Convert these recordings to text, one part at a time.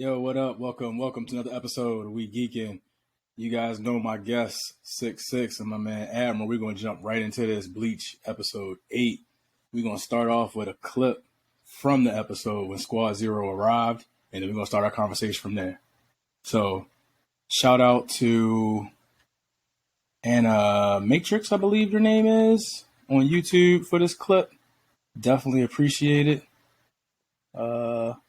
Yo, what up? Welcome to another episode of We Geekin. You guys know my guest, 6'6", and my man Admiral. We're going to jump right into this Bleach episode 8. We're going to start off with a clip from the episode when Squad Zero arrived, and then we're going to start our conversation from there. So, shout out to Anna Matrix, I believe your name is, on YouTube for this clip. Definitely appreciate it.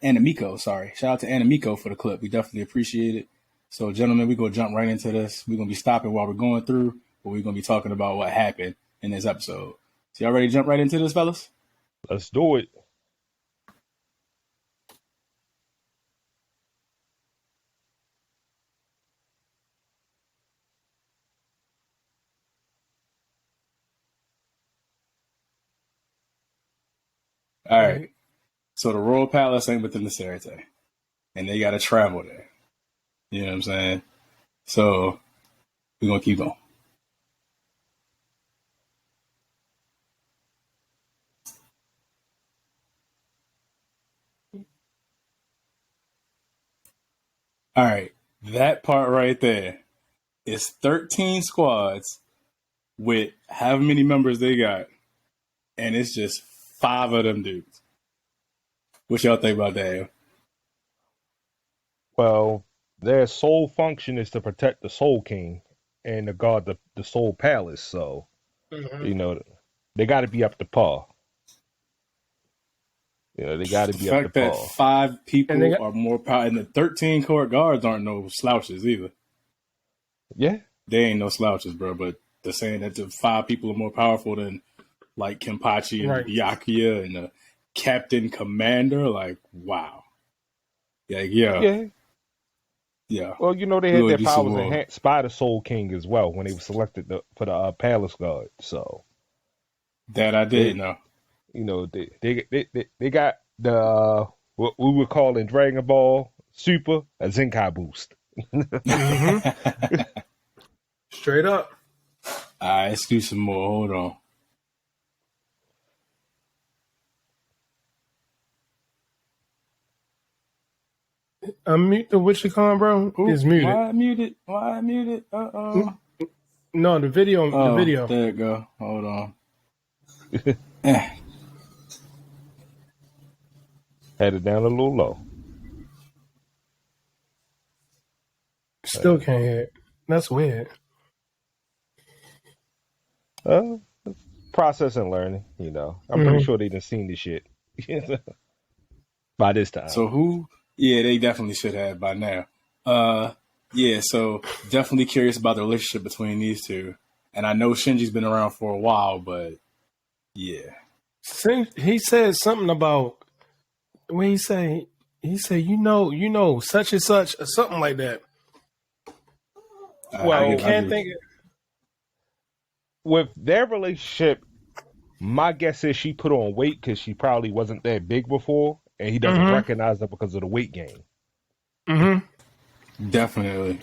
Animeiko, sorry. Shout out to Animeiko for the clip. We definitely appreciate it. So, gentlemen, we're going to jump right into this. We're going to be stopping while we're going through, but we're going to be talking about what happened in this episode. So, y'all ready to jump right into this, fellas? Let's do it. All right. So, the Royal Palace ain't within the Sarate, and they got to travel there. You know what I'm saying? So, we're going to keep going. All right. That part right there is 13 squads with however many members they got, and it's just 5 of them dudes. What y'all think about that? Well, their sole function is to protect the Soul King and to guard the Soul Palace. So, they got to be up to par. They got to be up to par. The fact that 5 people are more powerful, and the 13 court guards aren't no slouches either. Yeah. They ain't no slouches, bro, but they're saying that the 5 people are more powerful than, like, Kenpachi and Byakuya and the Captain Commander. Like, wow. Yeah. Well, they had their powers enhanced by the Soul King as well when they were selected for the Palace Guard. So that I did know. They got the what we would call in Dragon Ball Super a Zenkai boost. Straight up. All right, let's do some more. Hold on. Unmute the WitchCon, bro. It's muted. Why I muted? No, the video. Oh, the video. There you go. Hold on. Had it down a little low. Still can't hear it. That's weird. Process and learning, I'm pretty sure they done seen this shit by this time. So who? Yeah, they definitely should have by now. So definitely curious about the relationship between these two. And I know Shinji's been around for a while, but yeah. He said something about when he said such and such or something like that. I can't think of, with their relationship, my guess is she put on weight because she probably wasn't that big before, and he doesn't recognize her because of the weight gain. Definitely.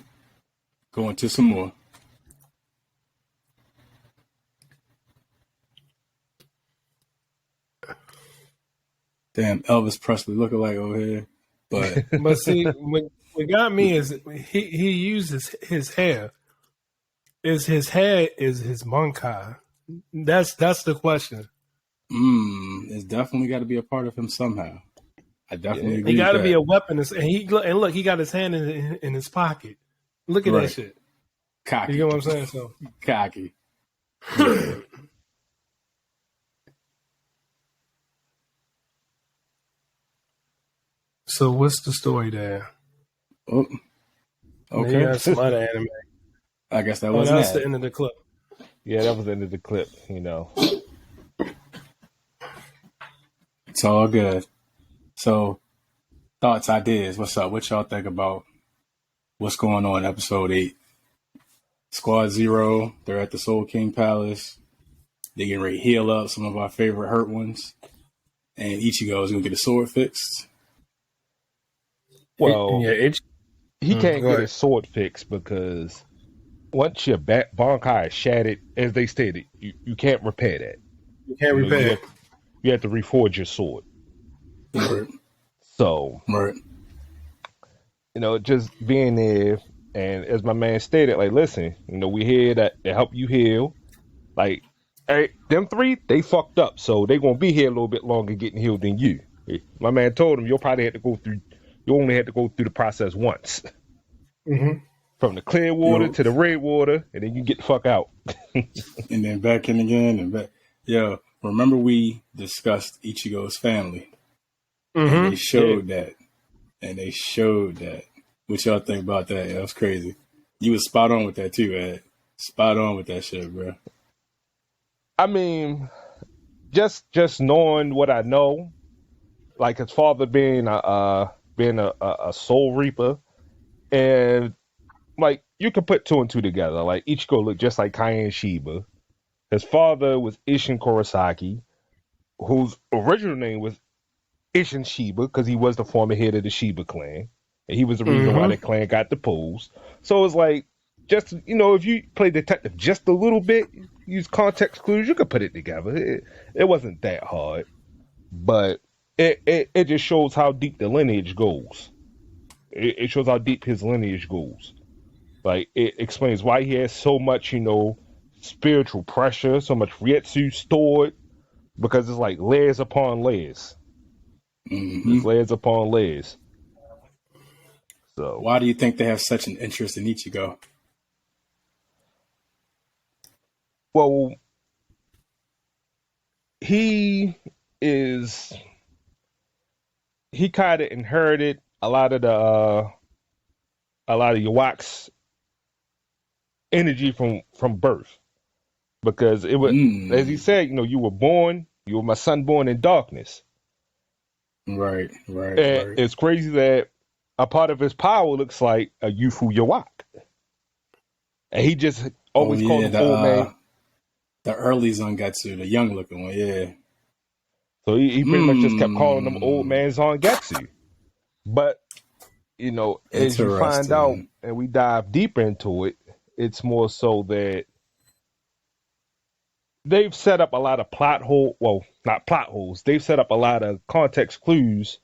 Going to some more. Damn, Elvis Presley lookalike over here. But see, what got me is he uses his hair. Is his hair is his bankai? That's the question. It's definitely got to be a part of him somehow. I definitely agree. He got to with be that. a weapon, and look, he got his hand in his pocket. Look at that shit. Cocky. You know what I'm saying? So cocky. So what's the story there? Oh, okay. Yeah, some other anime. I guess that wasn't that's the end of the clip. Yeah, that was the end of the clip. It's all good. So, thoughts, ideas. What's up? What y'all think about what's going on in episode 8? Squad Zero, they're at the Soul King Palace. They getting ready to heal up some of our favorite hurt ones. And Ichigo is going to get a sword fixed. Well, he can't get his sword fixed because once your bankai is shattered, as they stated, you can't repair that. You can't repair it. You have to reforge your sword. Right. So, right. just being there, and as my man stated, like, listen, we here to help you heal. Like, hey, them three, they fucked up, so they gonna be here a little bit longer getting healed than you. My man told him you only had to go through the process once. Mm-hmm. From the clear water to the red water, and then you get the fuck out. And then back in again and back. Yo, remember we discussed Ichigo's family. Mm-hmm. And they showed that. And they showed that. What y'all think about that? That was crazy. You was spot on with that too, Ed. Spot on with that shit, bro. I mean, just knowing what I know, like his father being a soul reaper, and like you can put two and two together. Like Ichigo looked just like Kaien Shiba. His father was Isshin Kurosaki, whose original name was Isshin Shiba because he was the former head of the Shiba clan, and he was the reason why that clan got deposed. So it's like, just if you play detective just a little bit, use context clues, you could put it together. It wasn't that hard, but it just shows how deep the lineage goes. It shows how deep his lineage goes. Like, it explains why he has so much, spiritual pressure, so much Ryetsu stored, because it's like layers upon layers. Mm-hmm. There's layers upon layers. So, why do you think they have such an interest in Ichigo? Well, he kind of inherited a lot of Yawak's energy from birth, because it was, as he said, you were my son born in darkness. Right. And it's crazy that a part of his power looks like a youthful Yawak, and he just always called him old man. The early Zangetsu, the young looking one, yeah. So he pretty much just kept calling them old man Zangetsu. But as you find out, and we dive deeper into it, it's more so that they've set up a lot of not plot holes. They've set up a lot of context clues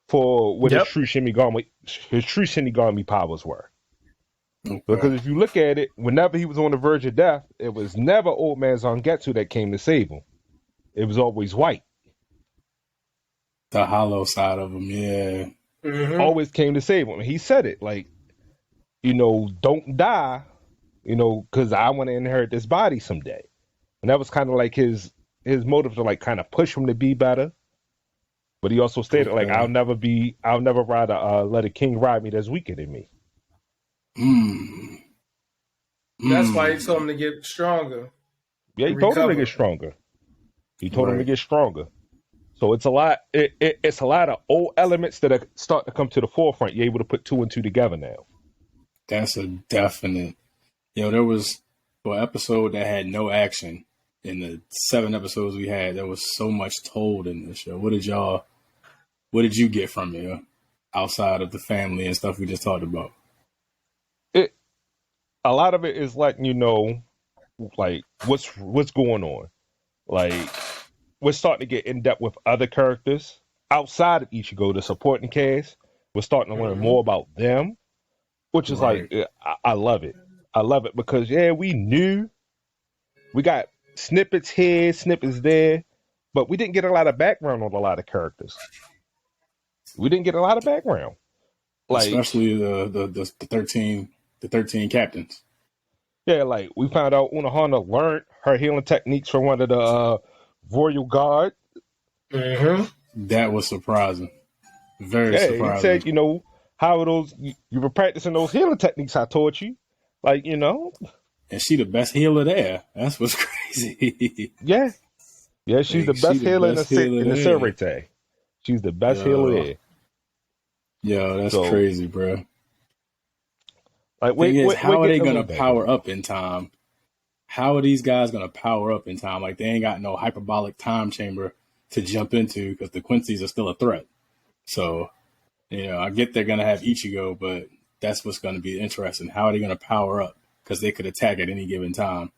for what his true Shinigami powers were. Okay. Because if you look at it, whenever he was on the verge of death, it was never old man Zangetsu that came to save him. It was always White. The hollow side of him, yeah. Mm-hmm. Always came to save him. He said it, like, don't die, because I want to inherit this body someday. And that was kind of like his motive to like kind of push him to be better. But he also stated like, I'll never let a king ride me that's weaker than me. That's why he told him to get stronger. Yeah, he told him to get stronger. So it's a lot. It's a lot of old elements that are starting to come to the forefront. You're able to put two and two together now. That's a definite. There was an episode that had no action. In the 7 episodes we had, there was so much told in this show. What did you get from it, outside of the family and stuff we just talked about? A lot of it is letting you know, like, what's going on. Like, we're starting to get in depth with other characters outside of Ichigo, the supporting cast. We're starting to learn more about them, which is like, I love it. I love it because, we knew we got snippets here, snippets there, but we didn't get a lot of background on a lot of characters. We didn't get a lot of background, like, especially the 13 captains. Yeah, like we found out Unohana learned her healing techniques from one of the Royal Guard. Mm-hmm. That was surprising. Very surprising. He said, how those you were practicing those healing techniques I taught you, like, And she the best healer there. That's what's crazy. Yeah, she's the best healer in the Serete. She's the best healer there. Yo, that's crazy, bro. Like, how are they gonna power up in time? How are these guys gonna power up in time? Like, they ain't got no hyperbolic time chamber to jump into because the Quincy's are still a threat. So, I get they're gonna have Ichigo, but that's what's gonna be interesting. How are they gonna power up? Because they could attack at any given time.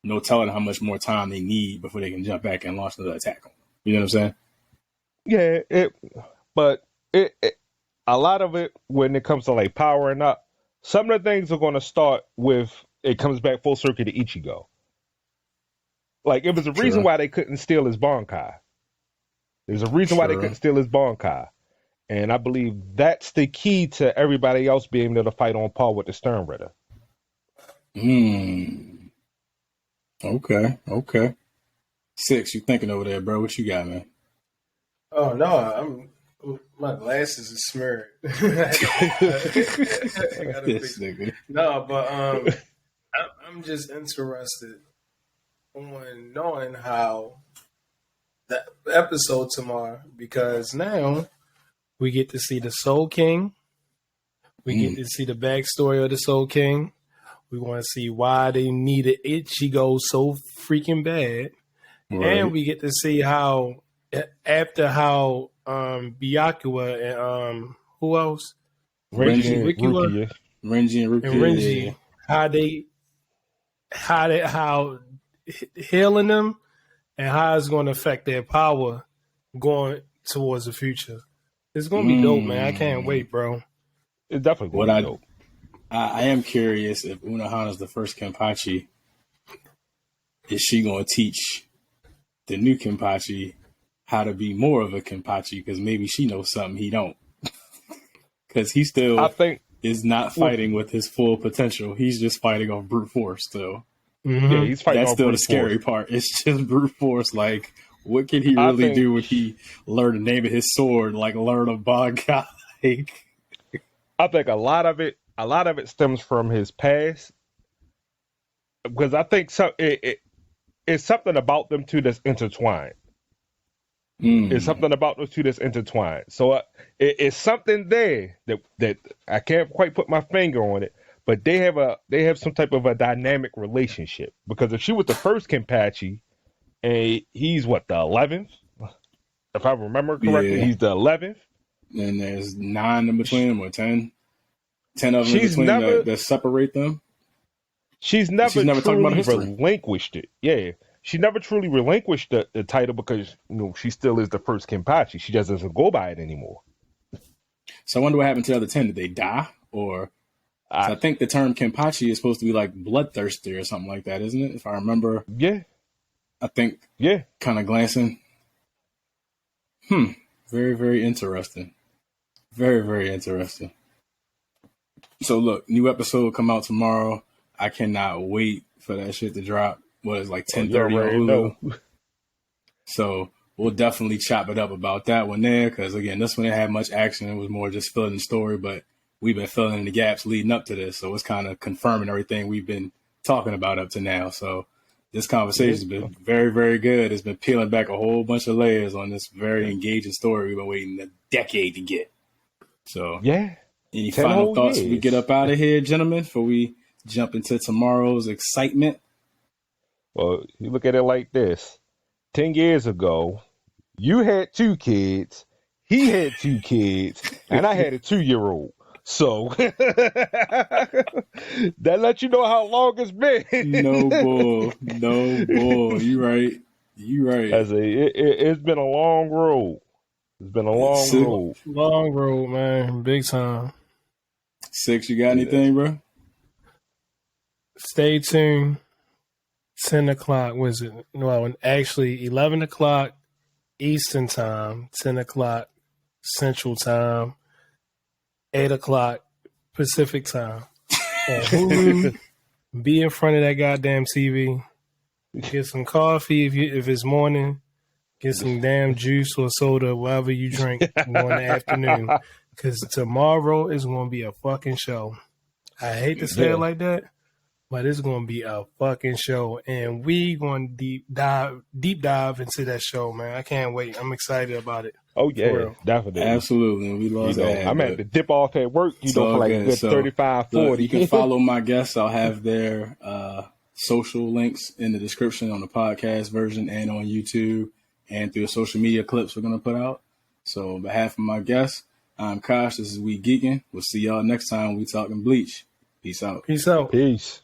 No telling how much more time they need before they can jump back and launch another attack. You know what I'm saying? Yeah, a lot of it when it comes to like powering up, some of the things are going to start with it comes back full circle to Ichigo. Like it was a reason Sure. why they couldn't steal his Bankai. There's a reason why they couldn't steal his Bankai. And I believe that's the key to everybody else being able to fight on par with the Stern Ritter. Okay. 6, you thinking over there, bro? What you got, man? Oh no, my glasses are smeared. I gotta This fix- nigga. No, but I'm just interested on knowing how the episode tomorrow, because now we get to see the Soul King. We get to see the backstory of the Soul King. We want to see why they needed Ichigo so freaking bad. Right. And we get to see how after how Byakuya and who else? Renji and Rukia. Rukia. Renji and And Renji, how healing them and how it's going to affect their power going towards the future. It's going to be dope, man. I can't wait, bro. It's definitely going to be dope. I am curious if Unohana's the first Kenpachi, is she going to teach the new Kenpachi how to be more of a Kenpachi? Because maybe she knows something he don't. Because he still is not fighting with his full potential. He's just fighting on brute force still. Mm-hmm. Yeah, he's fighting. That's on still brute the scary force. part. It's just brute force. Like, what can he really do if he learn the name of his sword? Like, learn a Bankai? I think a lot of it stems from his past, because I think it's something about them two that's intertwined. It's something about those two that's intertwined. So it's something there that I can't quite put my finger on it, but they have some type of a dynamic relationship. Because if she was the first Kenpachi, and he's what, the 11th, if I remember correctly, he's the 11th. And there's 9 in between them, or 10. 10 of them in between that separate them. She's never talked about history. Relinquished it. Yeah. She never truly relinquished the title because, she still is the first Kenpachi. She just doesn't go by it anymore. So I wonder what happened to the other 10. Did they die? Or I think the term Kenpachi is supposed to be like bloodthirsty or something like that, isn't it? If I remember. Yeah. I think. Yeah. Kind of glancing. Very, very interesting. Very, very interesting. So look, new episode come out tomorrow. I cannot wait for that shit to drop. What is like 10:30 on Hulu? So we'll definitely chop it up about that one there, because again, this one didn't have much action. It was more just filling the story, but we've been filling in the gaps leading up to this, so it's kind of confirming everything we've been talking about up to now. So this conversation's been very, very good. It's been peeling back a whole bunch of layers on this very engaging story we've been waiting a decade to get. So any final thoughts we get up out of here, gentlemen, before we jump into tomorrow's excitement? Well, you look at it like this. 10 years ago, you had 2 kids, he had 2 kids, and I had a 2-year-old. So that lets you know how long it's been. No bull. You right. It's been a long road. It's been a long road. Long road, man. Big time. 6, you got anything, bro? Stay tuned. 10 o'clock, was it? No, actually 11 o'clock Eastern time, 10 o'clock Central time, 8 o'clock Pacific time. On Hulu, be in front of that goddamn TV. Get some coffee if it's morning. Get some damn juice or soda, whatever you drink in the afternoon. Because tomorrow is going to be a fucking show. I hate to say it like that, but it's going to be a fucking show. And we going to deep dive into that show, man. I can't wait. I'm excited about it. Oh, yeah, definitely. Absolutely. We love that. I'm at the dip off at work, for like a good 35, 40. Look, you can follow my guests. I'll have their social links in the description on the podcast version and on YouTube and through the social media clips we're going to put out. So on behalf of my guests, I'm Kosh. This is We Geekin. We'll see y'all next time we talking Bleach. Peace out. Peace out. Peace.